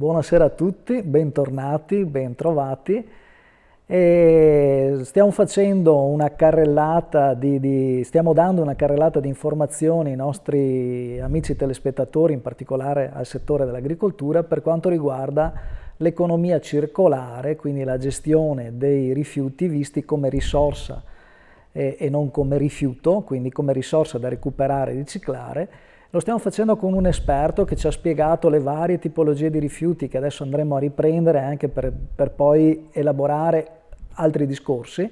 Buonasera a tutti, bentornati, bentrovati. E stiamo facendo una carrellata stiamo dando una carrellata di informazioni ai nostri amici telespettatori, in particolare al settore dell'agricoltura, per quanto riguarda l'economia circolare, quindi la gestione dei rifiuti visti come risorsa e non come rifiuto, quindi come risorsa da recuperare e riciclare. Lo stiamo facendo con un esperto che ci ha spiegato le varie tipologie di rifiuti che adesso andremo a riprendere anche per poi elaborare altri discorsi.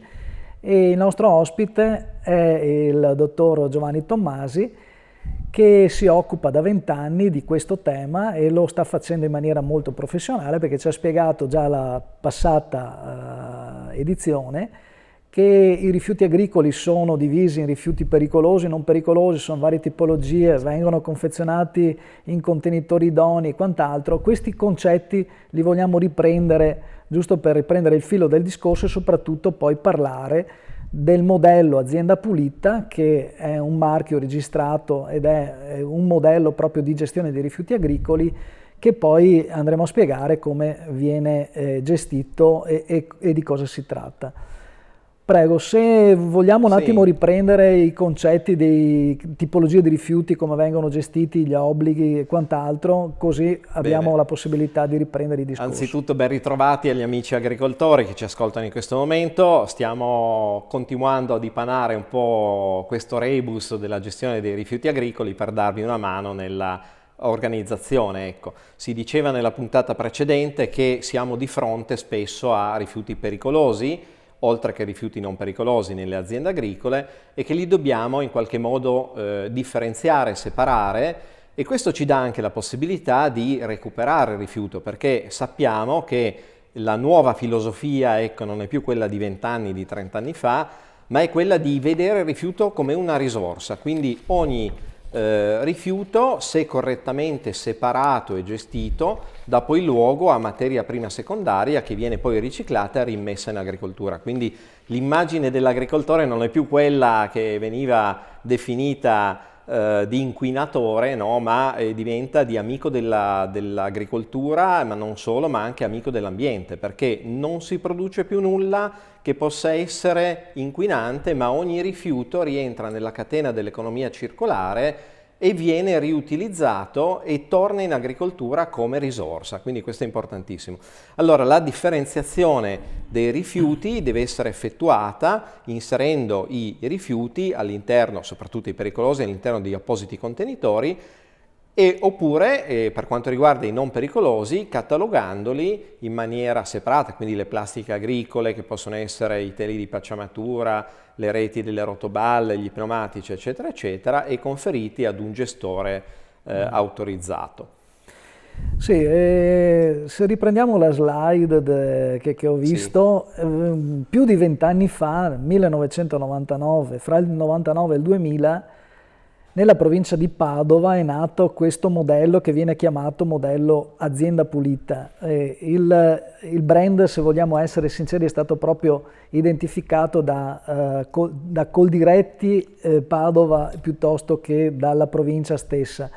E il nostro ospite è il dottor Giovanni Tommasi, che si occupa da 20 anni di questo tema e lo sta facendo in maniera molto professionale, perché ci ha spiegato già la passata edizione che i rifiuti agricoli sono divisi in rifiuti pericolosi, non pericolosi, sono varie tipologie, vengono confezionati in contenitori idonei e quant'altro. Questi concetti li vogliamo riprendere, giusto per riprendere il filo del discorso, e soprattutto poi parlare del modello Azienda Pulita, che è un marchio registrato ed è un modello proprio di gestione dei rifiuti agricoli, che poi andremo a spiegare come viene gestito e di cosa si tratta. Prego, se vogliamo un attimo riprendere i concetti di tipologie di rifiuti, come vengono gestiti, gli obblighi e quant'altro, così abbiamo la possibilità di riprendere i discorsi. Anzitutto ben ritrovati agli amici agricoltori che ci ascoltano in questo momento. Stiamo continuando a dipanare un po' questo rebus della gestione dei rifiuti agricoli per darvi una mano nella organizzazione. Ecco, si diceva nella puntata precedente che siamo di fronte spesso a rifiuti pericolosi, oltre che rifiuti non pericolosi nelle aziende agricole, e che li dobbiamo in qualche modo differenziare, separare, e questo ci dà anche la possibilità di recuperare il rifiuto, perché sappiamo che la nuova filosofia, ecco, non è più quella di 20 anni, di 30 anni fa, ma è quella di vedere il rifiuto come una risorsa, quindi ogni rifiuto, se correttamente separato e gestito, dà poi luogo a materia prima secondaria che viene poi riciclata e rimessa in agricoltura. Quindi l'immagine dell'agricoltore non è più quella che veniva definita di inquinatore, no? Ma diventa di amico dell'agricoltura, ma non solo, ma anche amico dell'ambiente, perché non si produce più nulla che possa essere inquinante, ma ogni rifiuto rientra nella catena dell'economia circolare e viene riutilizzato e torna in agricoltura come risorsa, quindi questo è importantissimo. Allora, la differenziazione dei rifiuti deve essere effettuata inserendo i rifiuti all'interno, soprattutto i pericolosi, all'interno di appositi contenitori, oppure per quanto riguarda i non pericolosi, catalogandoli in maniera separata, quindi le plastiche agricole che possono essere i teli di pacciamatura, le reti delle rotoballe, gli pneumatici, eccetera, eccetera, e conferiti ad un gestore autorizzato. Sì, se riprendiamo la slide che ho visto, più di 20 anni fa, 1999, fra il 99 e il 2000, nella provincia di Padova è nato questo modello che viene chiamato modello Azienda Pulita. Il brand, se vogliamo essere sinceri, è stato proprio identificato da Coldiretti Padova piuttosto che dalla provincia stessa.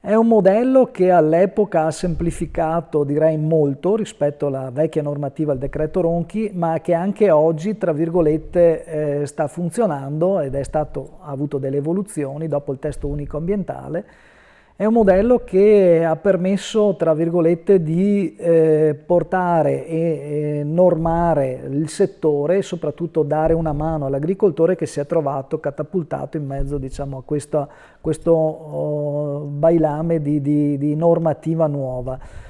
È un modello che all'epoca ha semplificato, direi, molto rispetto alla vecchia normativa, il decreto Ronchi, ma che anche oggi, tra virgolette, sta funzionando ed ha avuto delle evoluzioni dopo il testo unico ambientale. È un modello che ha permesso, tra virgolette, di portare e normare il settore e soprattutto dare una mano all'agricoltore che si è trovato catapultato in mezzo, diciamo, a questo bailame di normativa nuova.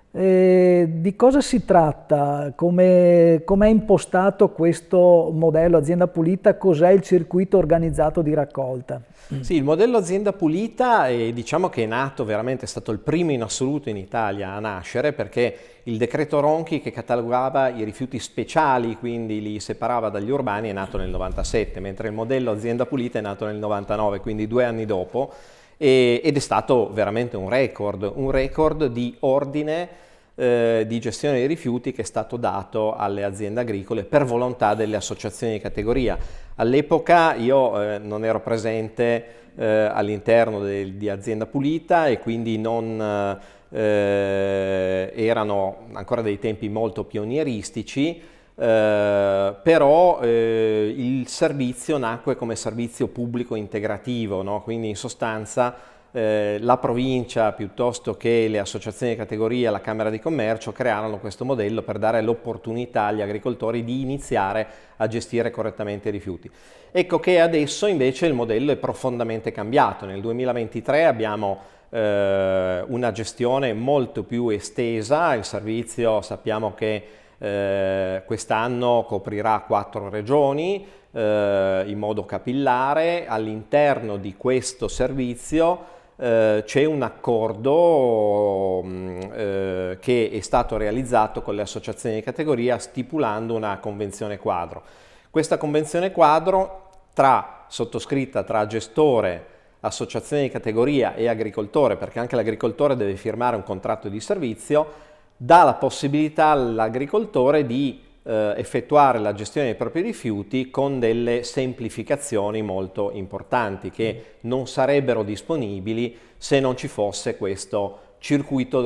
Di cosa si tratta? Come è impostato questo modello Azienda Pulita? Cos'è il circuito organizzato di raccolta? Sì, il modello Azienda Pulita diciamo che è nato veramente, è stato il primo in assoluto in Italia a nascere, perché il decreto Ronchi, che catalogava i rifiuti speciali, quindi li separava dagli urbani, è nato nel 97, mentre il modello Azienda Pulita è nato nel 99, quindi 2 anni dopo, ed è stato veramente un record di ordine di gestione dei rifiuti che è stato dato alle aziende agricole per volontà delle associazioni di categoria. All'epoca io non ero presente all'interno di Azienda Pulita e quindi non erano ancora dei tempi molto pionieristici, però il servizio nacque come servizio pubblico integrativo, no? Quindi in sostanza la provincia piuttosto che le associazioni di categoria, la Camera di Commercio crearono questo modello per dare l'opportunità agli agricoltori di iniziare a gestire correttamente i rifiuti. Ecco che adesso invece il modello è profondamente cambiato. Nel 2023 abbiamo una gestione molto più estesa, il servizio sappiamo che quest'anno coprirà 4 regioni in modo capillare. All'interno di questo servizio c'è un accordo che è stato realizzato con le associazioni di categoria stipulando una convenzione quadro. Questa convenzione quadro sottoscritta tra gestore, associazione di categoria e agricoltore, perché anche l'agricoltore deve firmare un contratto di servizio, dà la possibilità all'agricoltore di effettuare la gestione dei propri rifiuti con delle semplificazioni molto importanti che non sarebbero disponibili se non ci fosse questo circuito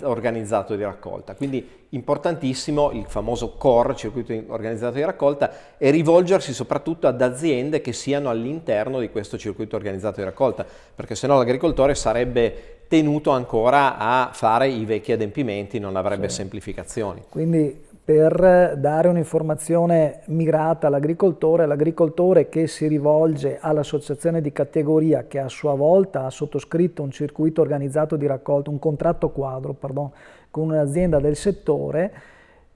organizzato di raccolta. Quindi importantissimo il famoso COR, circuito organizzato di raccolta, e rivolgersi soprattutto ad aziende che siano all'interno di questo circuito organizzato di raccolta, perché sennò l'agricoltore sarebbe tenuto ancora a fare i vecchi adempimenti, non avrebbe semplificazioni. Quindi per dare un'informazione mirata all'agricoltore, l'agricoltore che si rivolge all'associazione di categoria che a sua volta ha sottoscritto un circuito organizzato di raccolta, un contratto quadro, con un'azienda del settore,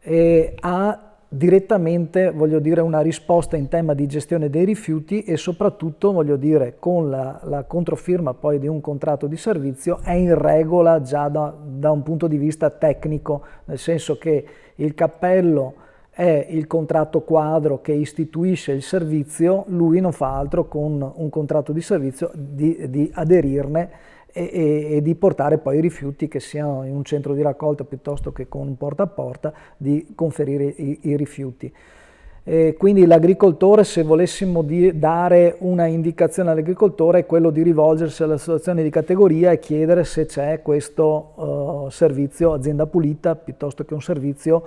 e ha direttamente, voglio dire, una risposta in tema di gestione dei rifiuti e soprattutto, voglio dire, con la controfirma poi di un contratto di servizio è in regola già da un punto di vista tecnico, nel senso che il cappello è il contratto quadro che istituisce il servizio, lui non fa altro con un contratto di servizio di aderirne e di portare poi i rifiuti, che siano in un centro di raccolta piuttosto che con un porta a porta, di conferire i rifiuti. Quindi l'agricoltore, se volessimo dare una indicazione all'agricoltore, è quello di rivolgersi all'associazione di categoria e chiedere se c'è questo servizio azienda pulita piuttosto che un servizio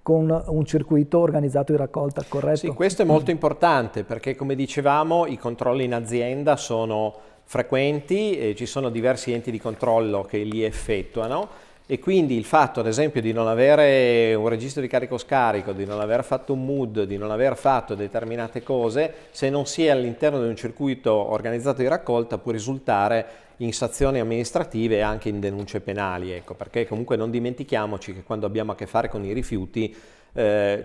con un circuito organizzato di raccolta, corretto? Sì, questo è molto importante perché, come dicevamo, i controlli in azienda sono frequenti e ci sono diversi enti di controllo che li effettuano, e quindi il fatto ad esempio di non avere un registro di carico-scarico, di non aver fatto un MUD, di non aver fatto determinate cose, se non si è all'interno di un circuito organizzato di raccolta, può risultare in sanzioni amministrative e anche in denunce penali, ecco, perché comunque non dimentichiamoci che quando abbiamo a che fare con i rifiuti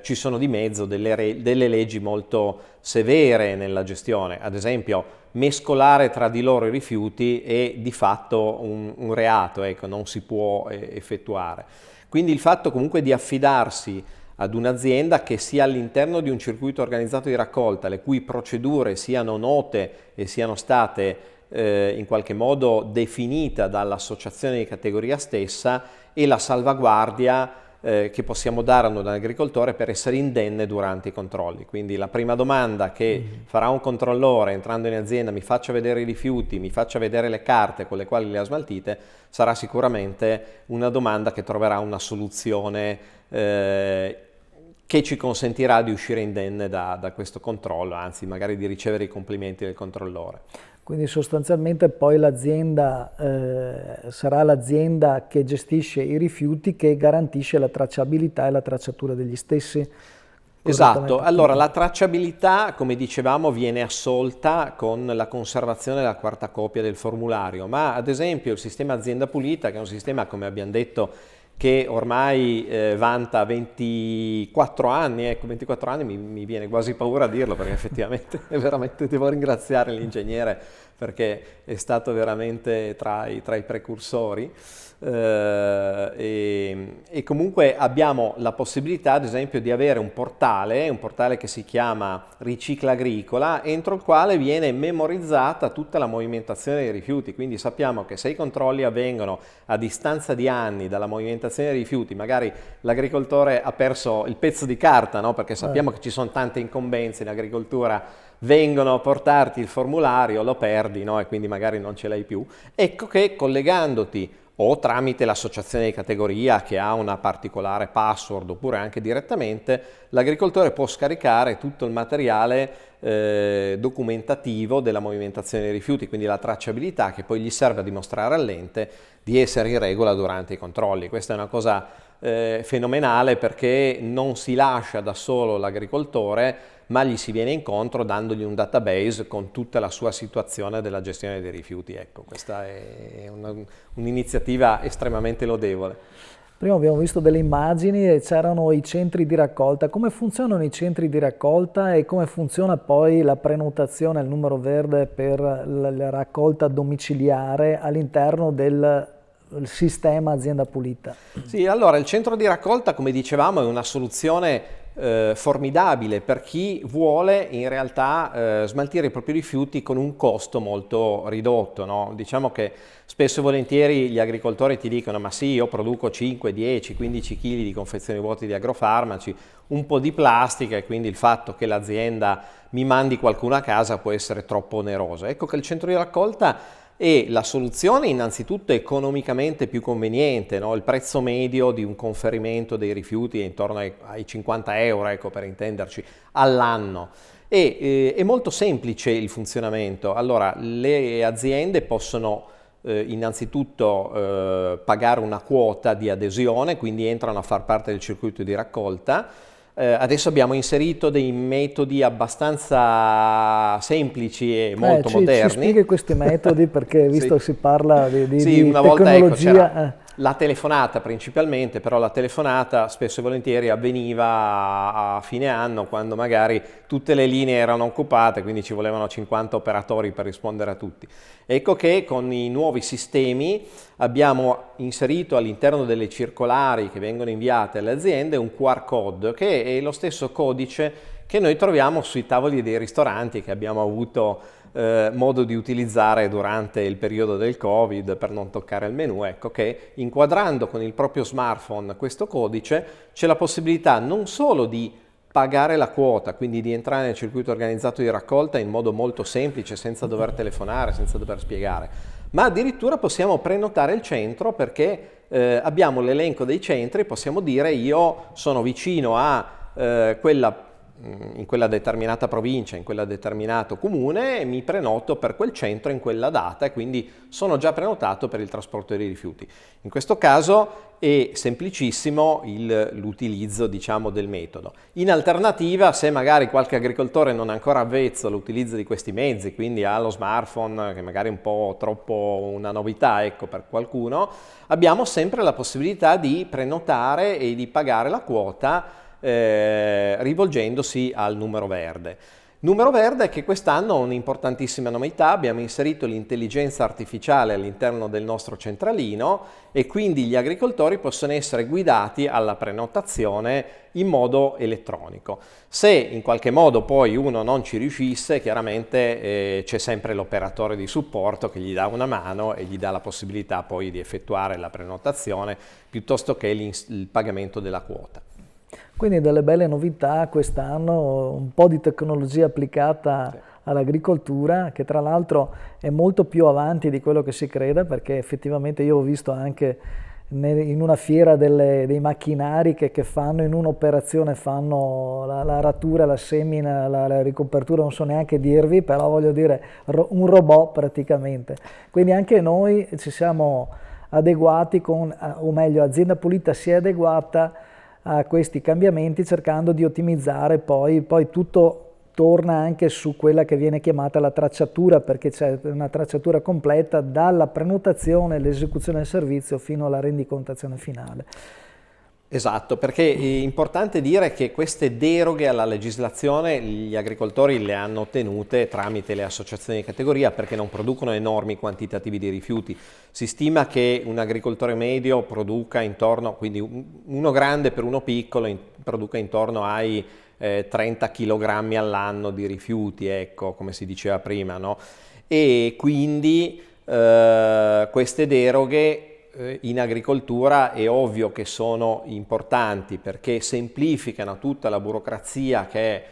ci sono di mezzo delle leggi molto severe nella gestione. Ad esempio, mescolare tra di loro i rifiuti è di fatto un reato, ecco, non si può effettuare. Quindi il fatto comunque di affidarsi ad un'azienda che sia all'interno di un circuito organizzato di raccolta, le cui procedure siano note e siano state in qualche modo definita dall'associazione di categoria stessa, e la salvaguardia che possiamo dare ad un agricoltore per essere indenne durante i controlli. Quindi la prima domanda che farà un controllore entrando in azienda: mi faccia vedere i rifiuti, mi faccia vedere le carte con le quali le ha smaltite, sarà sicuramente una domanda che troverà una soluzione che ci consentirà di uscire indenne da questo controllo, anzi magari di ricevere i complimenti del controllore. Quindi sostanzialmente poi l'azienda sarà l'azienda che gestisce i rifiuti, che garantisce la tracciabilità e la tracciatura degli stessi. Esatto, allora la tracciabilità, come dicevamo, viene assolta con la conservazione della quarta copia del formulario, ma ad esempio il sistema Azienda Pulita, che è un sistema, come abbiamo detto, che ormai vanta 24 anni, ecco, 24 anni mi viene quasi paura a dirlo, perché effettivamente veramente devo ringraziare l'ingegnere perché è stato veramente tra i precursori. E comunque abbiamo la possibilità, ad esempio, di avere un portale che si chiama Ricicla Agricola, entro il quale viene memorizzata tutta la movimentazione dei rifiuti. Quindi sappiamo che se i controlli avvengono a distanza di anni dalla movimentazione dei rifiuti, magari l'agricoltore ha perso il pezzo di carta, no? Perché sappiamo che ci sono tante incombenze in agricoltura, vengono a portarti il formulario, lo perdi, no? E quindi magari non ce l'hai più. Ecco che collegandoti o tramite l'associazione di categoria che ha una particolare password, oppure anche direttamente, l'agricoltore può scaricare tutto il materiale documentativo della movimentazione dei rifiuti, quindi la tracciabilità che poi gli serve a dimostrare all'ente di essere in regola durante i controlli. Questa è una cosa fenomenale, perché non si lascia da solo l'agricoltore, ma gli si viene incontro dandogli un database con tutta la sua situazione della gestione dei rifiuti. Ecco, questa è un'iniziativa estremamente lodevole. Prima abbiamo visto delle immagini e c'erano i centri di raccolta. Come funzionano i centri di raccolta e come funziona poi la prenotazione, il numero verde per la raccolta domiciliare all'interno del sistema azienda pulita? Sì, allora il centro di raccolta, come dicevamo, è una soluzione formidabile per chi vuole in realtà smaltire i propri rifiuti con un costo molto ridotto, no? Diciamo che spesso e volentieri gli agricoltori ti dicono: ma sì, io produco 5, 10, 15 kg di confezioni vuote di agrofarmaci, un po' di plastica, e quindi il fatto che l'azienda mi mandi qualcuno a casa può essere troppo oneroso. Ecco che il centro di raccolta è la soluzione innanzitutto economicamente più conveniente, no? Il prezzo medio di un conferimento dei rifiuti è intorno ai 50 euro, ecco, per intenderci, all'anno. E è molto semplice il funzionamento. Allora, le aziende possono innanzitutto pagare una quota di adesione, quindi entrano a far parte del circuito di raccolta. Adesso abbiamo inserito dei metodi abbastanza semplici e molto moderni. Ci spieghi questi metodi, perché visto che si parla di sì, una volta, tecnologia... ecco, c'era la telefonata principalmente, però la telefonata spesso e volentieri avveniva a fine anno, quando magari tutte le linee erano occupate, quindi ci volevano 50 operatori per rispondere a tutti. Ecco che con i nuovi sistemi abbiamo inserito all'interno delle circolari che vengono inviate alle aziende un QR code, che è lo stesso codice che noi troviamo sui tavoli dei ristoranti, che abbiamo avuto modo di utilizzare durante il periodo del Covid per non toccare il menù. Ecco che inquadrando con il proprio smartphone questo codice c'è la possibilità non solo di pagare la quota, quindi di entrare nel circuito organizzato di raccolta in modo molto semplice, senza dover telefonare, senza dover spiegare, ma addirittura possiamo prenotare il centro, perché abbiamo l'elenco dei centri, possiamo dire: io sono vicino a in quella determinata provincia, in quella determinato comune, e mi prenoto per quel centro in quella data, e quindi sono già prenotato per il trasporto dei rifiuti. In questo caso è semplicissimo l'utilizzo, diciamo, del metodo. In alternativa, se magari qualche agricoltore non è ancora avvezzo all'utilizzo di questi mezzi, quindi ha lo smartphone, che magari è un po' troppo una novità, ecco, per qualcuno, abbiamo sempre la possibilità di prenotare e di pagare la quota rivolgendosi al numero verde. Numero verde che quest'anno ha un'importantissima novità: abbiamo inserito l'intelligenza artificiale all'interno del nostro centralino, e quindi gli agricoltori possono essere guidati alla prenotazione in modo elettronico. Se in qualche modo poi uno non ci riuscisse, chiaramente c'è sempre l'operatore di supporto che gli dà una mano e gli dà la possibilità poi di effettuare la prenotazione piuttosto che il pagamento della quota. Quindi delle belle novità quest'anno, un po' di tecnologia applicata all'agricoltura, che tra l'altro è molto più avanti di quello che si creda, perché effettivamente io ho visto anche in una fiera dei macchinari che fanno in un'operazione, fanno la ratura, la semina, la ricopertura, non so neanche dirvi, però voglio dire un robot praticamente. Quindi anche noi ci siamo adeguati o meglio, Azienda Pulita si è adeguata a questi cambiamenti, cercando di ottimizzare poi tutto torna anche su quella che viene chiamata la tracciatura, perché c'è una tracciatura completa dalla prenotazione, l'esecuzione del servizio fino alla rendicontazione finale. Esatto, perché è importante dire che queste deroghe alla legislazione gli agricoltori le hanno ottenute tramite le associazioni di categoria, perché non producono enormi quantitativi di rifiuti. Si stima che un agricoltore medio produca intorno, quindi uno grande per uno piccolo, produca intorno ai 30 kg all'anno di rifiuti, ecco, come si diceva prima, no? E quindi queste deroghe in agricoltura è ovvio che sono importanti, perché semplificano tutta la burocrazia che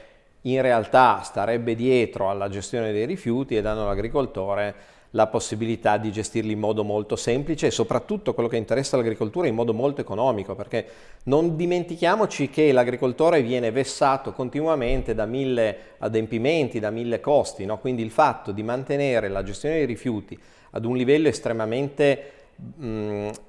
in realtà starebbe dietro alla gestione dei rifiuti e danno all'agricoltore la possibilità di gestirli in modo molto semplice e soprattutto quello che interessa l'agricoltura in modo molto economico, perché non dimentichiamoci che l'agricoltore viene vessato continuamente da 1000 adempimenti, da 1000 costi, no? Quindi il fatto di mantenere la gestione dei rifiuti ad un livello estremamente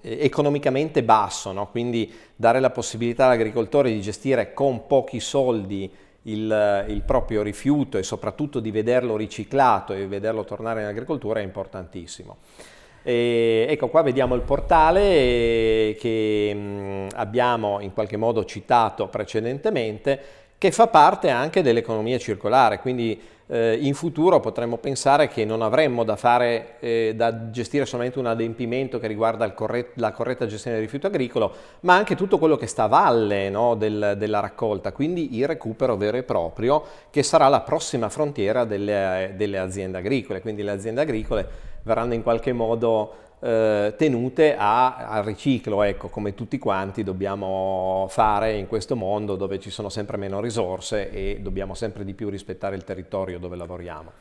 economicamente basso, no? Quindi dare la possibilità all'agricoltore di gestire con pochi soldi il proprio rifiuto e soprattutto di vederlo riciclato e vederlo tornare in agricoltura è importantissimo. E ecco, qua vediamo il portale che abbiamo in qualche modo citato precedentemente, che fa parte anche dell'economia circolare, quindi in futuro potremmo pensare che non avremmo da gestire solamente un adempimento che riguarda la corretta gestione del rifiuto agricolo, ma anche tutto quello che sta a valle, no, della raccolta, quindi il recupero vero e proprio, che sarà la prossima frontiera delle aziende agricole. Quindi le aziende agricole verranno in qualche modo tenute al riciclo, ecco, come tutti quanti dobbiamo fare in questo mondo dove ci sono sempre meno risorse e dobbiamo sempre di più rispettare il territorio dove lavoriamo.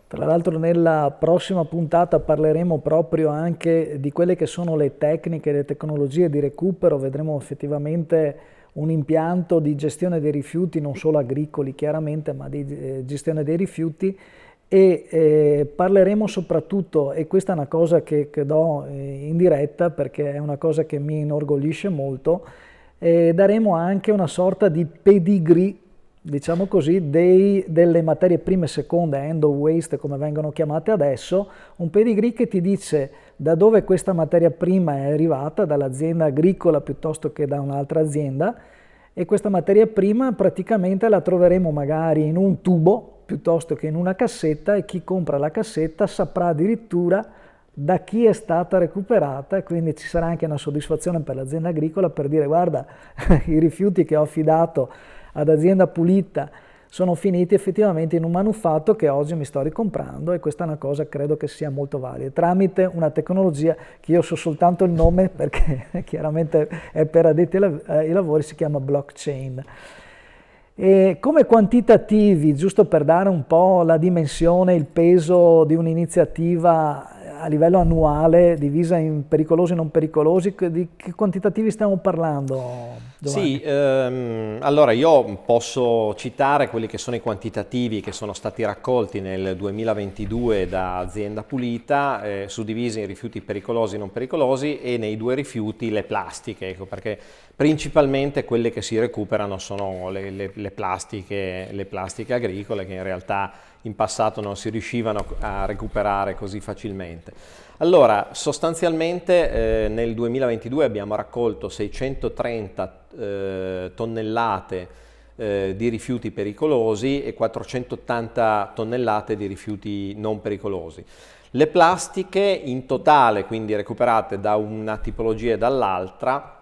Tra l'altro nella prossima puntata parleremo proprio anche di quelle che sono le tecniche, le tecnologie di recupero, vedremo effettivamente un impianto di gestione dei rifiuti, non solo agricoli chiaramente, ma di gestione dei rifiuti. E parleremo soprattutto, e questa è una cosa che do in diretta perché è una cosa che mi inorgoglisce molto, daremo anche una sorta di pedigree, diciamo così, delle materie prime seconde, end of waste come vengono chiamate adesso, un pedigree che ti dice da dove questa materia prima è arrivata, dall'azienda agricola piuttosto che da un'altra azienda, e questa materia prima praticamente la troveremo magari in un tubo piuttosto che in una cassetta, e chi compra la cassetta saprà addirittura da chi è stata recuperata, e quindi ci sarà anche una soddisfazione per l'azienda agricola per dire: guarda, i rifiuti che ho affidato ad azienda pulita sono finiti effettivamente in un manufatto che oggi mi sto ricomprando, e questa è una cosa credo che sia molto valida, tramite una tecnologia che io so soltanto il nome perché chiaramente è per addetti ai lavori, si chiama blockchain. E come quantitativi, giusto per dare un po' la dimensione, il peso di un'iniziativa a livello annuale divisa in pericolosi e non pericolosi, di che quantitativi stiamo parlando, Giovanni? Sì, allora io posso citare quelli che sono i quantitativi che sono stati raccolti nel 2022 da Azienda Pulita, suddivisi in rifiuti pericolosi e non pericolosi, e nei due rifiuti le plastiche, ecco, perché principalmente quelle che si recuperano sono le plastiche agricole, che in realtà in passato non si riuscivano a recuperare così facilmente. Allora, sostanzialmente nel 2022 abbiamo raccolto 630 tonnellate di rifiuti pericolosi e 480 tonnellate di rifiuti non pericolosi. Le plastiche in totale, quindi recuperate da una tipologia e dall'altra,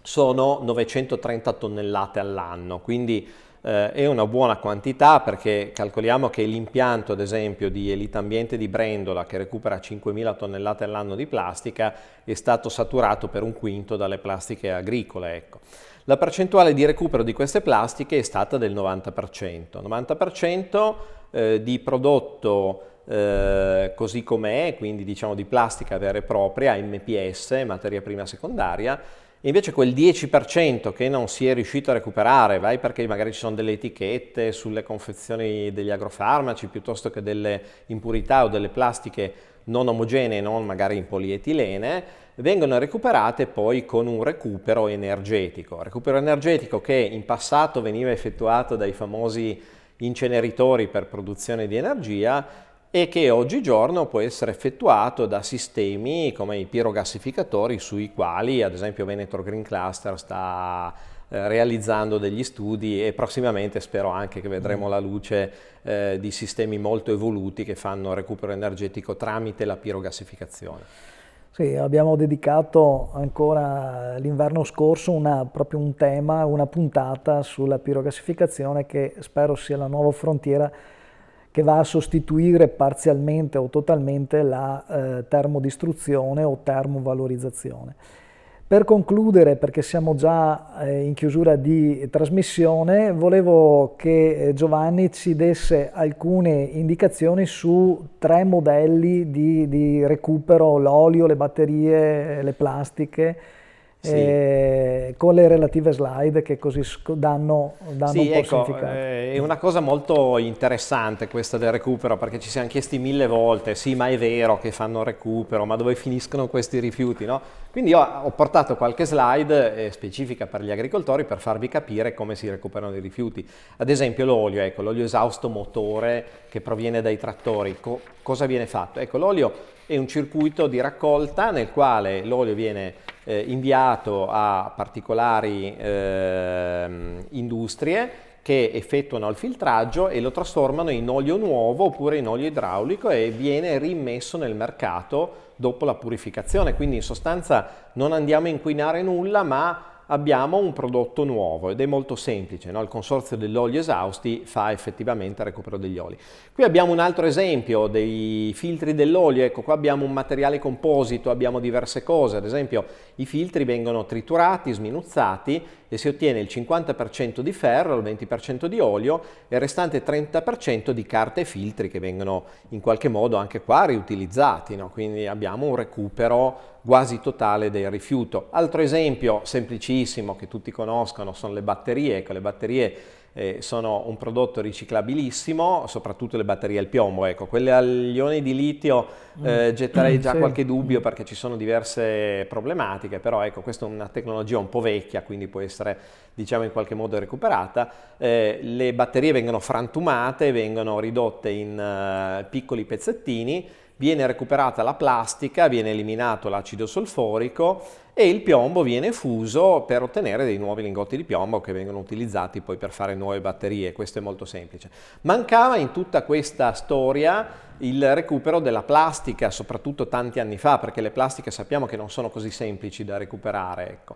sono 930 tonnellate all'anno, quindi è una buona quantità, perché calcoliamo che l'impianto ad esempio di Elitambiente di Brendola, che recupera 5.000 tonnellate all'anno di plastica, è stato saturato per un quinto dalle plastiche agricole, ecco. La percentuale di recupero di queste plastiche è stata del 90%, 90% di prodotto così com'è, quindi diciamo di plastica vera e propria, MPS, materia prima secondaria. Invece quel 10% che non si è riuscito a recuperare, vai perché magari ci sono delle etichette sulle confezioni degli agrofarmaci, piuttosto che delle impurità o delle plastiche non omogenee, non magari in polietilene, vengono recuperate poi con un recupero energetico che in passato veniva effettuato dai famosi inceneritori per produzione di energia, e che oggigiorno può essere effettuato da sistemi come i pirogassificatori, sui quali ad esempio Veneto Green Cluster sta realizzando degli studi, e prossimamente spero anche che vedremo la luce di sistemi molto evoluti che fanno recupero energetico tramite la pirogassificazione. Sì, abbiamo dedicato ancora l'inverno scorso proprio un tema, una puntata sulla pirogassificazione, che spero sia la nuova frontiera che va a sostituire parzialmente o totalmente la termodistruzione o termovalorizzazione. Per concludere, perché siamo già in chiusura di trasmissione, volevo che Giovanni ci desse alcune indicazioni su 3 modelli di recupero: l'olio, le batterie, le plastiche, Sì. con le relative slide che così danno un Sì, po' il ecco, significato. è una cosa molto interessante questa del recupero, perché ci siamo chiesti 1000 volte, sì, ma è vero che fanno recupero, ma dove finiscono questi rifiuti, no? Quindi io ho portato qualche slide specifica per gli agricoltori per farvi capire come si recuperano i rifiuti. Ad esempio l'olio, ecco, l'olio esausto motore che proviene dai trattori, cosa viene fatto? Ecco, l'olio è un circuito di raccolta nel quale l'olio viene inviato a particolari industrie che effettuano il filtraggio e lo trasformano in olio nuovo oppure in olio idraulico e viene rimesso nel mercato dopo la purificazione. Quindi in sostanza non andiamo a inquinare nulla, ma abbiamo un prodotto nuovo ed è molto semplice, no? Il consorzio degli oli esausti fa effettivamente il recupero degli oli. Qui abbiamo un altro esempio dei filtri dell'olio. Ecco, qua abbiamo un materiale composito, abbiamo diverse cose. Ad esempio i filtri vengono triturati, sminuzzati e si ottiene il 50% di ferro, il 20% di olio e il restante 30% di carta e filtri che vengono in qualche modo anche qua riutilizzati, no? Quindi abbiamo un recupero quasi totale del rifiuto. Altro esempio semplicissimo che tutti conoscono sono le batterie. Ecco, le batterie sono un prodotto riciclabilissimo, soprattutto le batterie al piombo. Ecco, quelle agli ioni di litio getterei già Sì. qualche dubbio perché ci sono diverse problematiche, però ecco, questa è una tecnologia un po' vecchia, quindi può essere, diciamo, in qualche modo recuperata. Le batterie vengono frantumate, vengono ridotte in piccoli pezzettini, viene recuperata la plastica, viene eliminato l'acido solforico e il piombo viene fuso per ottenere dei nuovi lingotti di piombo che vengono utilizzati poi per fare nuove batterie. Questo è molto semplice. Mancava in tutta questa storia il recupero della plastica, soprattutto tanti anni fa, perché le plastiche sappiamo che non sono così semplici da recuperare, ecco.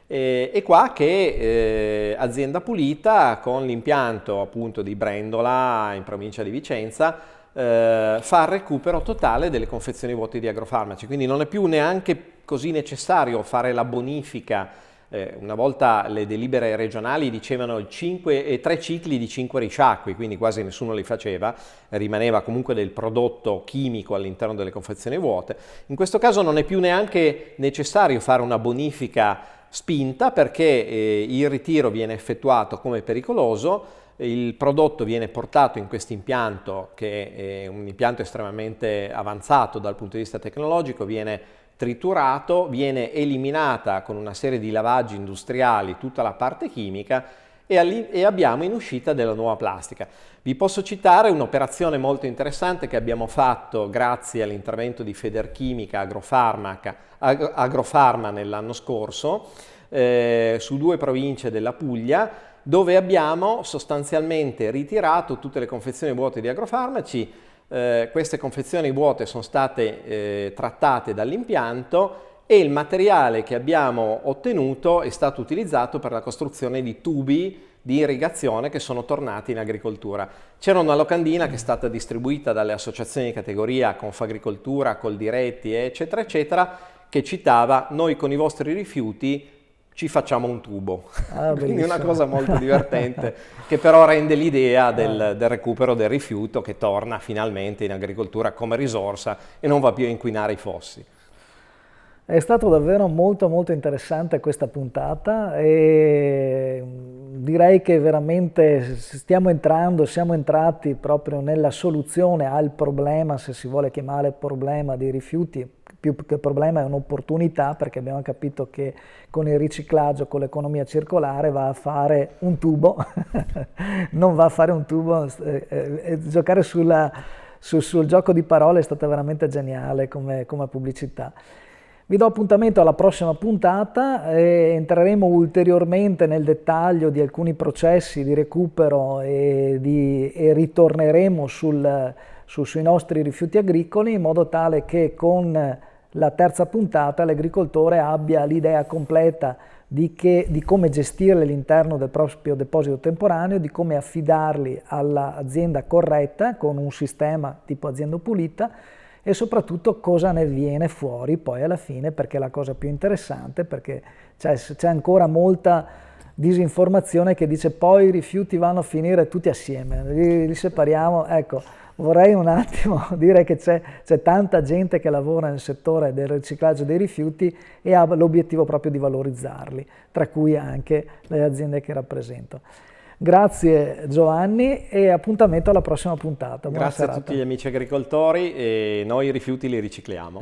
E qua che Azienda Pulita, con l'impianto appunto di Brendola in provincia di Vicenza, fa il recupero totale delle confezioni vuote di agrofarmaci, quindi non è più neanche così necessario fare la bonifica. Una volta le delibere regionali dicevano 3 cicli di 5 risciacqui, quindi quasi nessuno li faceva, rimaneva comunque del prodotto chimico all'interno delle confezioni vuote. In questo caso non è più neanche necessario fare una bonifica spinta perché il ritiro viene effettuato come pericoloso. Il prodotto viene portato in questo impianto, che è un impianto estremamente avanzato dal punto di vista tecnologico, viene triturato, viene eliminata con una serie di lavaggi industriali tutta la parte chimica e abbiamo in uscita della nuova plastica. Vi posso citare un'operazione molto interessante che abbiamo fatto grazie all'intervento di Federchimica Agrofarma nell'anno scorso su 2 province della Puglia, dove abbiamo sostanzialmente ritirato tutte le confezioni vuote di agrofarmaci. Queste confezioni vuote sono state trattate dall'impianto e il materiale che abbiamo ottenuto è stato utilizzato per la costruzione di tubi di irrigazione che sono tornati in agricoltura. C'era una locandina che è stata distribuita dalle associazioni di categoria Confagricoltura, Coldiretti, eccetera, eccetera, che citava: noi con i vostri rifiuti ci facciamo un tubo. Quindi una cosa molto divertente che però rende l'idea del recupero del rifiuto che torna finalmente in agricoltura come risorsa e non va più a inquinare i fossi. È stato davvero molto molto interessante questa puntata e direi che veramente siamo entrati proprio nella soluzione al problema, se si vuole chiamare problema dei rifiuti. Più che problema è un'opportunità, perché abbiamo capito che con il riciclaggio, con l'economia circolare va a fare un tubo, non va a fare un tubo, giocare sul gioco di parole è stata veramente geniale come pubblicità. Vi do appuntamento alla prossima puntata e entreremo ulteriormente nel dettaglio di alcuni processi di recupero e ritorneremo sui nostri rifiuti agricoli, in modo tale che con la terza puntata l'agricoltore abbia l'idea completa di come gestirli all'interno del proprio deposito temporaneo, di come affidarli all'azienda corretta con un sistema tipo Azienda Pulita, e soprattutto cosa ne viene fuori poi alla fine, perché è la cosa più interessante, perché c'è ancora molta disinformazione che dice poi i rifiuti vanno a finire tutti assieme, li separiamo. Ecco, vorrei un attimo dire che c'è tanta gente che lavora nel settore del riciclaggio dei rifiuti e ha l'obiettivo proprio di valorizzarli, tra cui anche le aziende che rappresento. Grazie Giovanni e appuntamento alla prossima puntata. Buona Grazie serata. a tutti gli amici agricoltori e noi i rifiuti li ricicliamo.